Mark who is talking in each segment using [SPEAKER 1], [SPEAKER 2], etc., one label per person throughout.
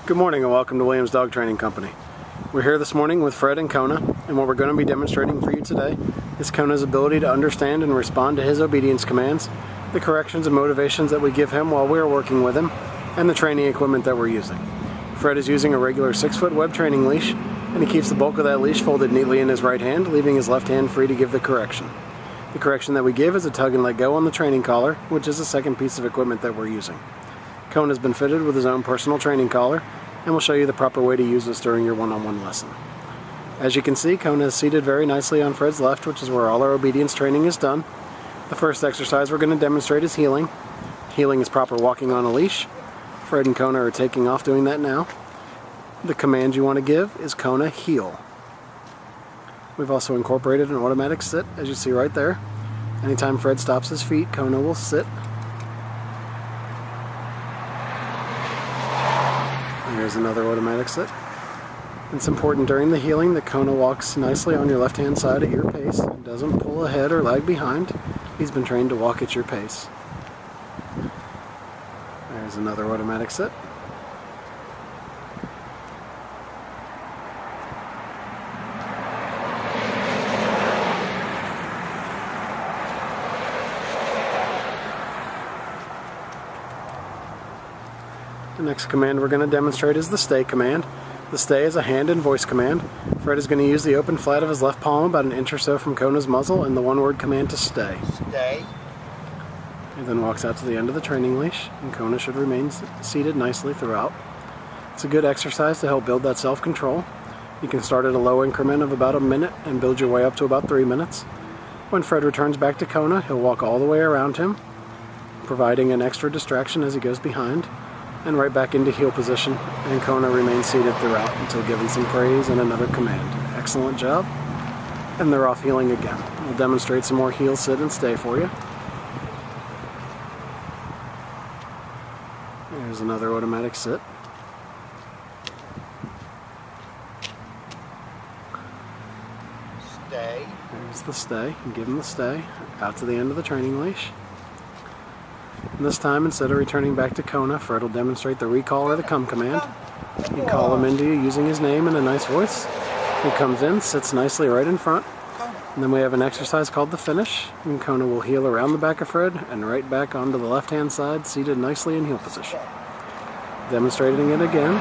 [SPEAKER 1] Good morning and welcome to Williams Dog Training Company. We're here this morning with Fred and Kona, and what we're going to be demonstrating for you today is Kona's ability to understand and respond to his obedience commands, the corrections and motivations that we give him while we're working with him, and the training equipment that we're using. Fred is using a regular 6-foot web training leash, and he keeps the bulk of that leash folded neatly in his right hand, leaving his left hand free to give the correction. The correction that we give is a tug and let go on the training collar, which is the second piece of equipment that we're using. Kona has been fitted with his own personal training collar, and we'll show you the proper way to use this during your one-on-one lesson. As you can see, Kona is seated very nicely on Fred's left, which is where all our obedience training is done. The first exercise we're going to demonstrate is heeling. Heeling is proper walking on a leash. Fred and Kona are taking off doing that now. The command you want to give is Kona heel. We've also incorporated an automatic sit, as you see right there. Anytime Fred stops his feet, Kona will sit. Here's another automatic sit. It's important during the heeling that Kona walks nicely on your left-hand side at your pace and doesn't pull ahead or lag behind. He's been trained to walk at your pace. There's another automatic sit. The next command we're going to demonstrate is the stay command. The stay is a hand and voice command. Fred is going to use the open flat of his left palm about an inch or so from Kona's muzzle and the one-word command to stay.
[SPEAKER 2] Stay.
[SPEAKER 1] He then walks out to the end of the training leash, and Kona should remain seated nicely throughout. It's a good exercise to help build that self-control. You can start at a low increment of about a minute and build your way up to about 3 minutes. When Fred returns back to Kona, he'll walk all the way around him, providing an extra distraction as he goes behind, and right back into heel position, and Kona remains seated throughout until given some praise and another command. Excellent job. And they're off heeling again. We'll demonstrate some more heel, sit, and stay for you. There's another automatic sit.
[SPEAKER 2] Stay.
[SPEAKER 1] There's the stay. And give him the stay. Out to the end of the training leash. And this time, instead of returning back to Kona, Fred will demonstrate the recall or the come command. You call him into you using his name in a nice voice. He comes in, sits nicely right in front. And then we have an exercise called the finish. And Kona will heel around the back of Fred and right back onto the left-hand side, seated nicely in heel position. Demonstrating it again.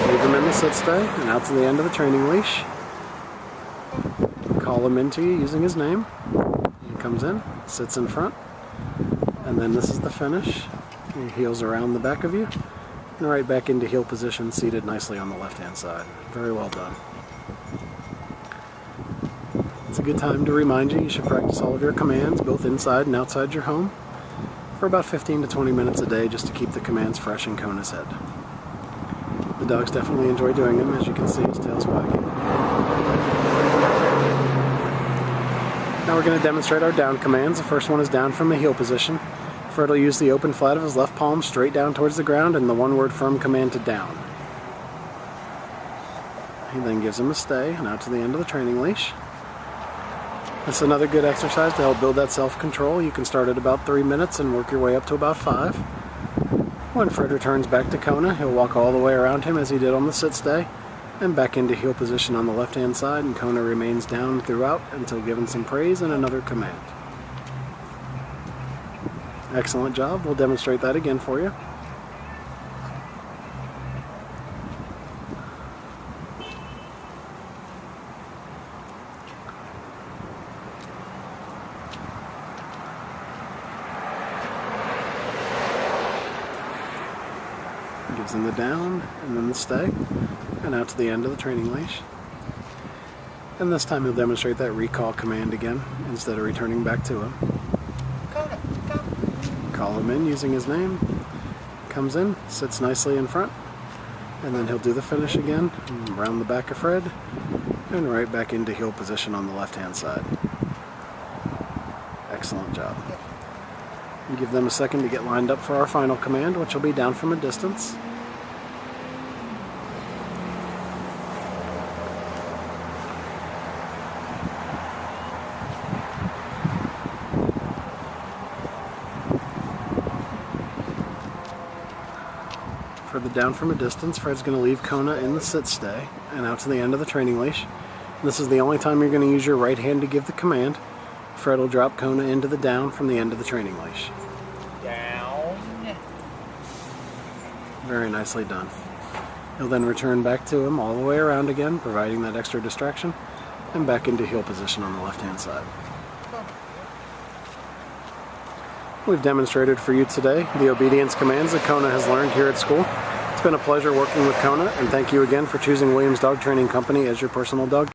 [SPEAKER 1] Leave him in the sit stay and out to the end of the training leash. Call him into you using his name. He comes in, sits in front. And then this is the finish. He heels around the back of you and right back into heel position, seated nicely on the left-hand side. Very well done. It's a good time to remind you should practice all of your commands, both inside and outside your home, for about 15 to 20 minutes a day, just to keep the commands fresh in Kona's head. The dogs definitely enjoy doing them. As you can see, his tail's wagging. Now we're going to demonstrate our down commands. The first one is down from the heel position. Fred will use the open flat of his left palm straight down towards the ground and the one-word firm command to down. He then gives him a stay and out to the end of the training leash. This is another good exercise to help build that self-control. You can start at about 3 minutes and work your way up to about 5. When Fred returns back to Kona, he'll walk all the way around him as he did on the sit stay and back into heel position on the left-hand side, and Kona remains down throughout until given some praise and another command. Excellent job. We'll demonstrate that again for you. Gives him the down and then the stay and out to the end of the training leash. And this time he'll demonstrate that recall command again instead of returning back to him.
[SPEAKER 2] Kona, come.
[SPEAKER 1] Call him in using his name. Comes in, sits nicely in front, and then he'll do the finish again, around the back of Fred, and right back into heel position on the left-hand side. Excellent job. And give them a second to get lined up for our final command, which will be down from a distance. For the down from a distance, Fred's going to leave Kona in the sit stay and out to the end of the training leash. This is the only time you're going to use your right hand to give the command. Fred will drop Kona into the down from the end of the training leash.
[SPEAKER 2] Down.
[SPEAKER 1] Very nicely done. He'll then return back to him all the way around again, providing that extra distraction, and back into heel position on the left-hand side. We've demonstrated for you today the obedience commands that Kona has learned here at school. It's been a pleasure working with Kona, and thank you again for choosing Williams Dog Training Company as your personal dog